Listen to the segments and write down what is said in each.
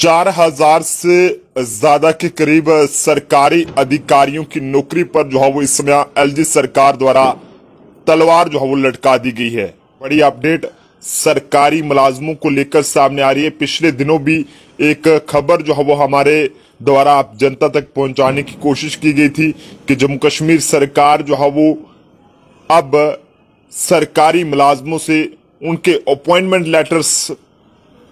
4,000 से ज्यादा के करीब सरकारी अधिकारियों की नौकरी पर जो है वो इस समय एलजी सरकार द्वारा तलवार जो है वो लटका दी गई है। बड़ी अपडेट सरकारी मुलाजमों को लेकर सामने आ रही है। पिछले दिनों भी एक खबर जो है वो हमारे द्वारा आप जनता तक पहुंचाने की कोशिश की गई थी कि जम्मू कश्मीर सरकार जो है वो अब सरकारी मुलाजमों से उनके अपॉइंटमेंट लेटर्स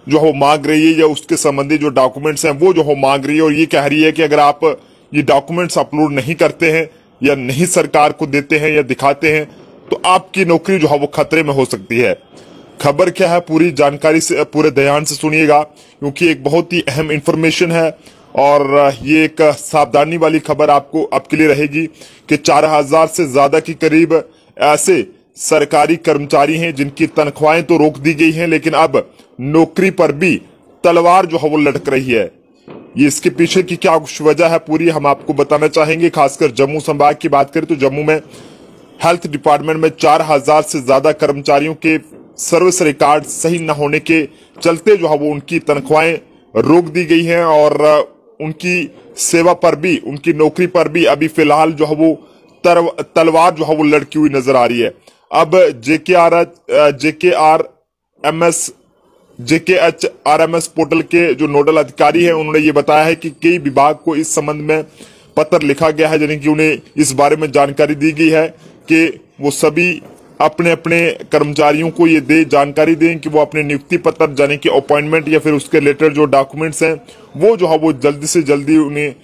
जो है मांग रही है या उसके संबंधी जो डॉक्यूमेंट्स हैं वो जो है मांग रही है, और ये कह रही है कि अगर आप ये डॉक्यूमेंट्स अपलोड नहीं करते हैं या नहीं सरकार को देते हैं या दिखाते हैं तो आपकी नौकरी जो है वो खतरे में हो सकती है। खबर क्या है, पूरी जानकारी से पूरे ध्यान से सुनिएगा क्योंकि एक बहुत ही अहम इंफॉर्मेशन है और ये एक सावधानी वाली खबर आपके लिए रहेगी कि 4,000 से ज्यादा की करीब ऐसे सरकारी कर्मचारी हैं जिनकी तनख्वाहें तो रोक दी गई हैं लेकिन अब नौकरी पर भी तलवार जो है वो लटक रही है। ये इसके पीछे की क्या वजह है पूरी हम आपको बताना चाहेंगे। खासकर जम्मू संभाग की बात करें तो जम्मू में हेल्थ डिपार्टमेंट में 4,000 से ज्यादा कर्मचारियों के सर्विस रिकॉर्ड सही न होने के चलते जो है वो उनकी तनख्वाहें रोक दी गई हैं और उनकी सेवा पर भी उनकी नौकरी पर भी अभी फिलहाल जो है वो तलवार जो है वो लटकी हुई नजर आ रही है। अब जेकेएचआरएमएस पोर्टल के जो नोडल अधिकारी हैं उन्होंने ये बताया है कि कई विभाग को इस संबंध में पत्र लिखा गया है, यानी कि उन्हें इस बारे में जानकारी दी गई है कि वो सभी अपने अपने कर्मचारियों को ये जानकारी दें कि वो अपने नियुक्ति पत्र यानी कि अपॉइंटमेंट या फिर उसके रिलेटेड जो डॉक्यूमेंट्स हैं वो जो है वो जल्दी से जल्दी उन्हें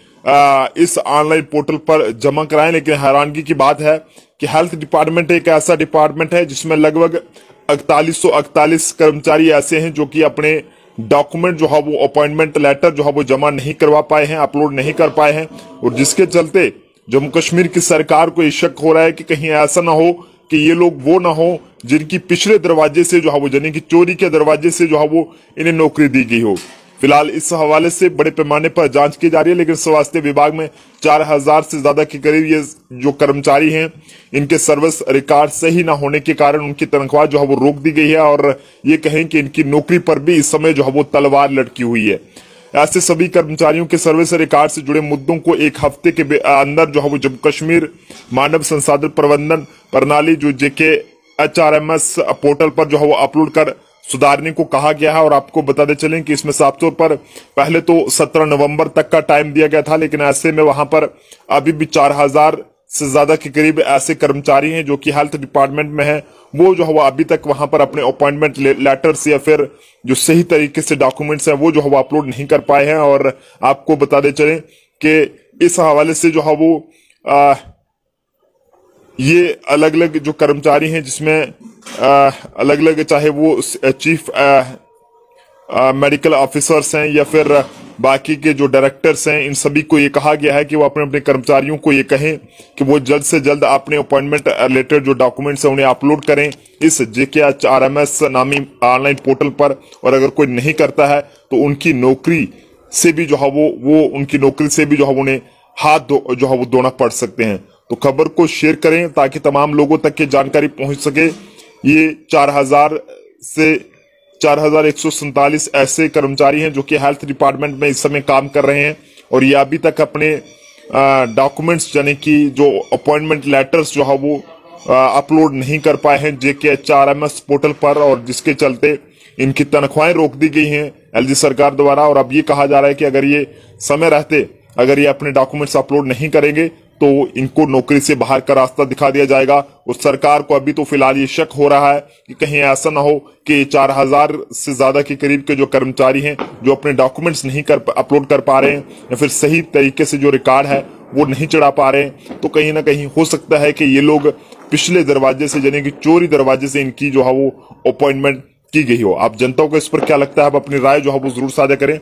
इस ऑनलाइन पोर्टल पर जमा कराएं। लेकिन हैरानगी की बात है कि हेल्थ डिपार्टमेंट एक ऐसा डिपार्टमेंट है जिसमें लगभग 4148 कर्मचारी ऐसे हैं जो कि अपने डॉक्यूमेंट जो है वो अपॉइंटमेंट लेटर जो है वो जमा नहीं करवा पाए हैं, अपलोड नहीं कर पाए हैं, और जिसके चलते जम्मू कश्मीर की सरकार को ये शक हो रहा है कि कहीं ऐसा ना हो कि ये लोग वो ना हो जिनकी पिछले दरवाजे से जो है वो यानी कि चोरी के दरवाजे से जो है वो इन्हें नौकरी दी गई हो। फिलहाल इस हवाले से बड़े पैमाने पर जांच की जा रही है, लेकिन स्वास्थ्य विभाग में 4,000 से ज्यादा के करीब ये जो कर्मचारी हैं इनके सर्विस रिकॉर्ड सही ना होने के कारण उनकी तनख्वाह जो है वो रोक दी गई है और ये कहें कि इनकी नौकरी पर भी इस समय जो है वो तलवार लटकी हुई है। ऐसे सभी कर्मचारियों के सर्विस रिकॉर्ड से जुड़े मुद्दों को एक हफ्ते के अंदर जो है वो जम्मू कश्मीर मानव संसाधन प्रबंधन प्रणाली जो जेकेएचआरएमएस पोर्टल पर जो है वो अपलोड कर सुधारने को कहा गया है। और आपको बताते चलें कि इसमें साफ तौर पर पहले तो 17 नवंबर तक का टाइम दिया गया था, लेकिन ऐसे में वहां पर अभी भी 4,000 से ज्यादा के करीब ऐसे कर्मचारी हैं जो कि हेल्थ डिपार्टमेंट में हैं, वो जो है वो अभी तक वहां पर अपने अपॉइंटमेंट लेटर्स या फिर जो सही तरीके से डॉक्यूमेंट्स हैं वो जो है वो अपलोड नहीं कर पाए हैं। और आपको बताते चलें कि इस हवाले से जो है वो ये अलग अलग जो कर्मचारी हैं जिसमें अलग अलग चाहे वो चीफ मेडिकल ऑफिसर्स हैं या फिर बाकी के जो डायरेक्टर्स हैं, इन सभी को ये कहा गया है कि वो अपने अपने कर्मचारियों को ये कहें कि वो जल्द से जल्द अपने अपॉइंटमेंट रिलेटेड जो डॉक्यूमेंट्स हैं उन्हें अपलोड करें इस जेकेएचआरएमएस नामी ऑनलाइन पोर्टल पर। और अगर कोई नहीं करता है तो उनकी नौकरी से भी जो है वो उनकी नौकरी से भी जो है उन्हें हाथ जो है वो धोना पड़ सकते हैं। तो खबर को शेयर करें ताकि तमाम लोगों तक ये जानकारी पहुंच सके। ये 4,147 ऐसे कर्मचारी हैं जो कि हेल्थ डिपार्टमेंट में इस समय काम कर रहे हैं और ये अभी तक अपने डॉक्यूमेंट्स यानी कि जो अपॉइंटमेंट लेटर्स जो है वो अपलोड नहीं कर पाए हैं जेकेएचआरएमएस पोर्टल पर, और जिसके चलते इनकी तनख्वाहें रोक दी गई हैं एलजी सरकार द्वारा। और अब ये कहा जा रहा है कि अगर ये समय रहते अगर ये अपने डॉक्यूमेंट्स अपलोड नहीं करेंगे तो इनको नौकरी से बाहर का रास्ता दिखा दिया जाएगा। और सरकार को अभी तो फिलहाल ये शक हो रहा है कि कहीं ऐसा ना हो कि 4,000 से ज्यादा के करीब के जो कर्मचारी हैं जो अपने डॉक्यूमेंट्स नहीं अपलोड कर पा रहे हैं या फिर सही तरीके से जो रिकॉर्ड है वो नहीं चढ़ा पा रहे हैं, तो कहीं ना कहीं हो सकता है कि ये लोग पिछले दरवाजे से यानी कि चोरी दरवाजे से इनकी जो है वो अपॉइंटमेंट की गई हो। आप जनता को इस पर क्या लगता है, आप अपनी राय जो है वो जरूर साझा करें।